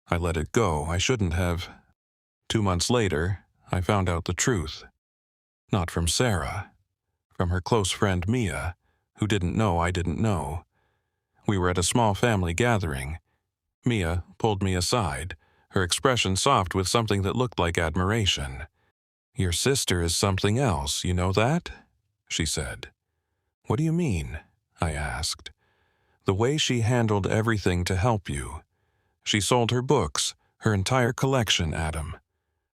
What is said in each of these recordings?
I let it go. I shouldn't have. 2 months later, I found out the truth. Not from Sarah. From her close friend Mia, who didn't know I didn't know. We were at a small family gathering. Mia pulled me aside, her expression soft with something that looked like admiration. "Your sister is something else, you know that?" she said. "What do you mean?" I asked. "The way she handled everything to help you. She sold her books, her entire collection, Adam.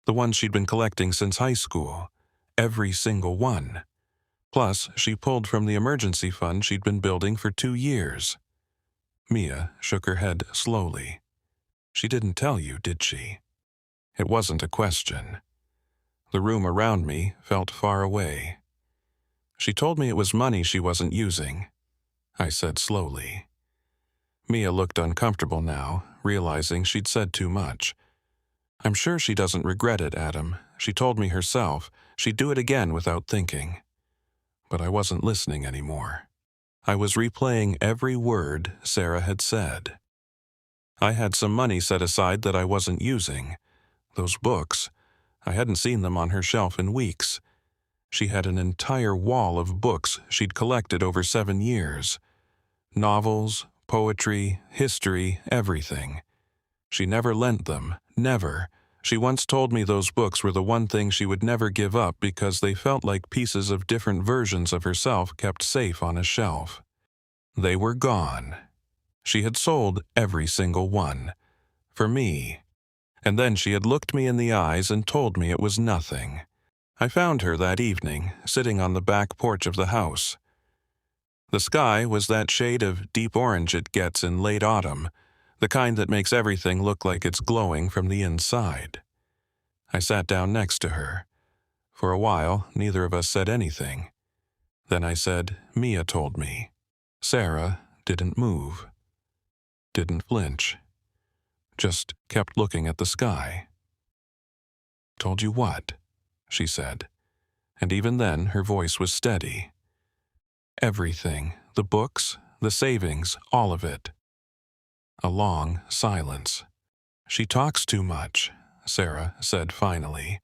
The ones she'd been collecting since high school. Every single one. Plus, she pulled from the emergency fund she'd been building for 2 years. Mia shook her head slowly. "She didn't tell you, did she?" It wasn't a question. The room around me felt far away. "She told me it was money she wasn't using," I said slowly. Mia looked uncomfortable now, realizing she'd said too much. "I'm sure she doesn't regret it, Adam. She told me herself she'd do it again without thinking." But I wasn't listening anymore. I was replaying every word Sarah had said. I had some money set aside that I wasn't using. Those books, I hadn't seen them on her shelf in weeks. She had an entire wall of books she'd collected over 7 years. Novels, poetry, history, everything. She never lent them, never. She once told me those books were the one thing she would never give up because they felt like pieces of different versions of herself kept safe on a shelf. They were gone. She had sold every single one. For me. And then she had looked me in the eyes and told me it was nothing. I found her that evening, sitting on the back porch of the house. The sky was that shade of deep orange it gets in late autumn, the kind that makes everything look like it's glowing from the inside. I sat down next to her. For a while, neither of us said anything. Then I said, "Mia told me." Sarah didn't move. Didn't flinch. Just kept looking at the sky. "Told you what?" she said. And even then, her voice was steady. "Everything. The books, the savings, all of it." A long silence. "She talks too much," Sarah said finally,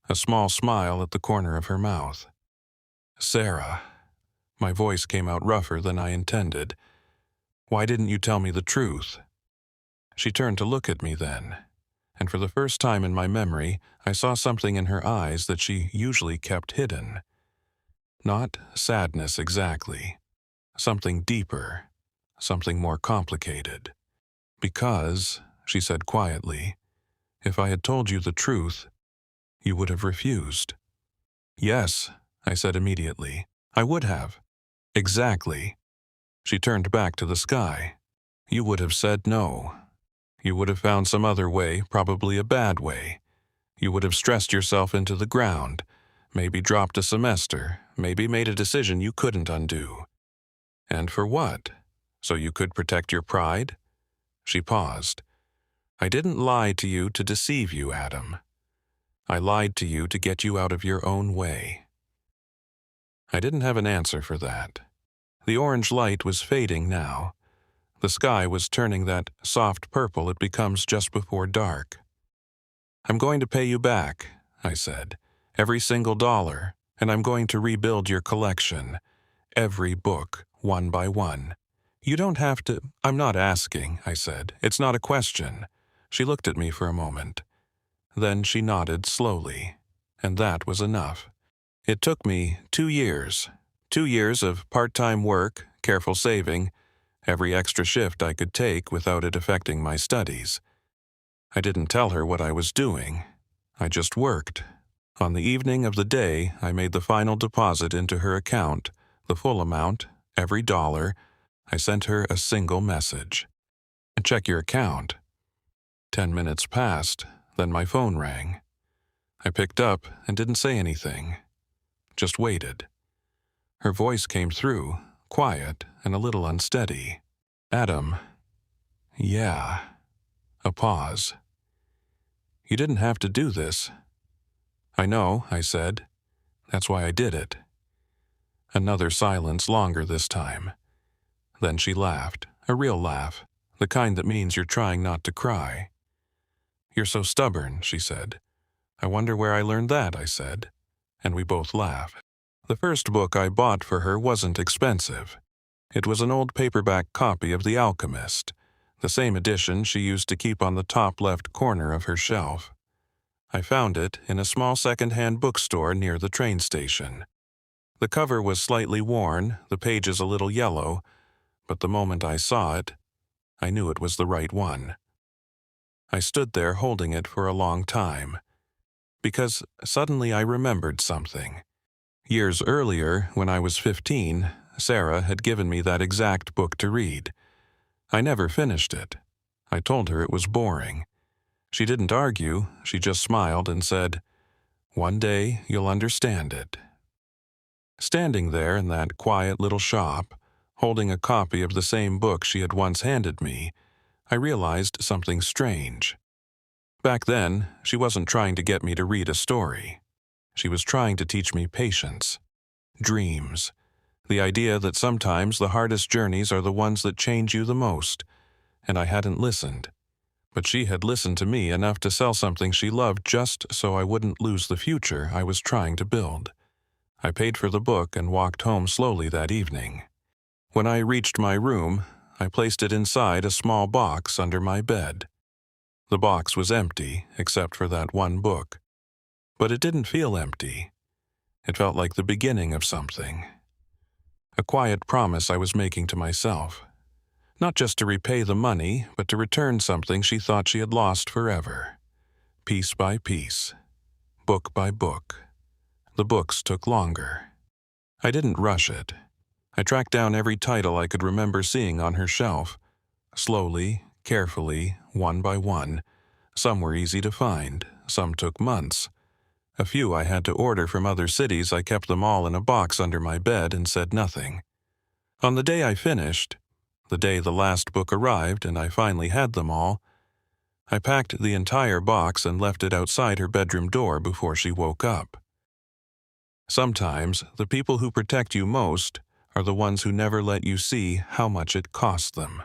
a small smile at the corner of her mouth. "Sarah," my voice came out rougher than I intended. "Why didn't you tell me the truth?" She turned to look at me then, and for the first time in my memory, I saw something in her eyes that she usually kept hidden. Not sadness exactly. Something deeper. Something more complicated. "Because," she said quietly, "if I had told you the truth, you would have refused." "Yes," I said immediately. "I would have." "Exactly." She turned back to the sky. "You would have said no. You would have found some other way, probably a bad way. You would have stressed yourself into the ground, maybe dropped a semester, maybe made a decision you couldn't undo. And for what? So you could protect your pride?" She paused. "I didn't lie to you to deceive you, Adam. I lied to you to get you out of your own way." I didn't have an answer for that. The orange light was fading now. The sky was turning that soft purple it becomes just before dark. "I'm going to pay you back," I said. "Every single dollar, and I'm going to rebuild your collection. Every book, one by one. You don't have to—" "I'm not asking," I said. "It's not a question." She looked at me for a moment. Then she nodded slowly, and that was enough. It took me 2 years. 2 years of part-time work, careful saving, every extra shift I could take without it affecting my studies. I didn't tell her what I was doing. I just worked. On the evening of the day I made the final deposit into her account, the full amount, every dollar, I sent her a single message. "Check your account." 10 minutes passed, then my phone rang. I picked up and didn't say anything. Just waited. Her voice came through, quiet and a little unsteady. "Adam." "Yeah." A pause. "You didn't have to do this." "I know," I said. "That's why I did it." Another silence, longer this time. Then she laughed, a real laugh, the kind that means you're trying not to cry. "You're so stubborn," she said. "I wonder where I learned that," I said, and we both laughed. The first book I bought for her wasn't expensive. It was an old paperback copy of The Alchemist, the same edition she used to keep on the top left corner of her shelf. I found it in a small second-hand bookstore near the train station. The cover was slightly worn, the pages a little yellow, but the moment I saw it, I knew it was the right one. I stood there holding it for a long time, because suddenly I remembered something. Years earlier, when I was 15, Sarah had given me that exact book to read. I never finished it. I told her it was boring. She didn't argue, she just smiled and said, "One day you'll understand it." Standing there in that quiet little shop, holding a copy of the same book she had once handed me, I realized something strange. Back then, she wasn't trying to get me to read a story. She was trying to teach me patience, dreams, the idea that sometimes the hardest journeys are the ones that change you the most, and I hadn't listened. But she had listened to me enough to sell something she loved just so I wouldn't lose the future I was trying to build. I paid for the book and walked home slowly that evening. When I reached my room, I placed it inside a small box under my bed. The box was empty, except for that one book. But it didn't feel empty. It felt like the beginning of something. A quiet promise I was making to myself. Not just to repay the money, but to return something she thought she had lost forever. Piece by piece. Book by book. The books took longer. I didn't rush it. I tracked down every title I could remember seeing on her shelf. Slowly, carefully, one by one. Some were easy to find. Some took months. A few I had to order from other cities. I kept them all in a box under my bed and said nothing. On the day I finished, the day the last book arrived and I finally had them all, I packed the entire box and left it outside her bedroom door before she woke up. Sometimes, the people who protect you most are the ones who never let you see how much it cost them.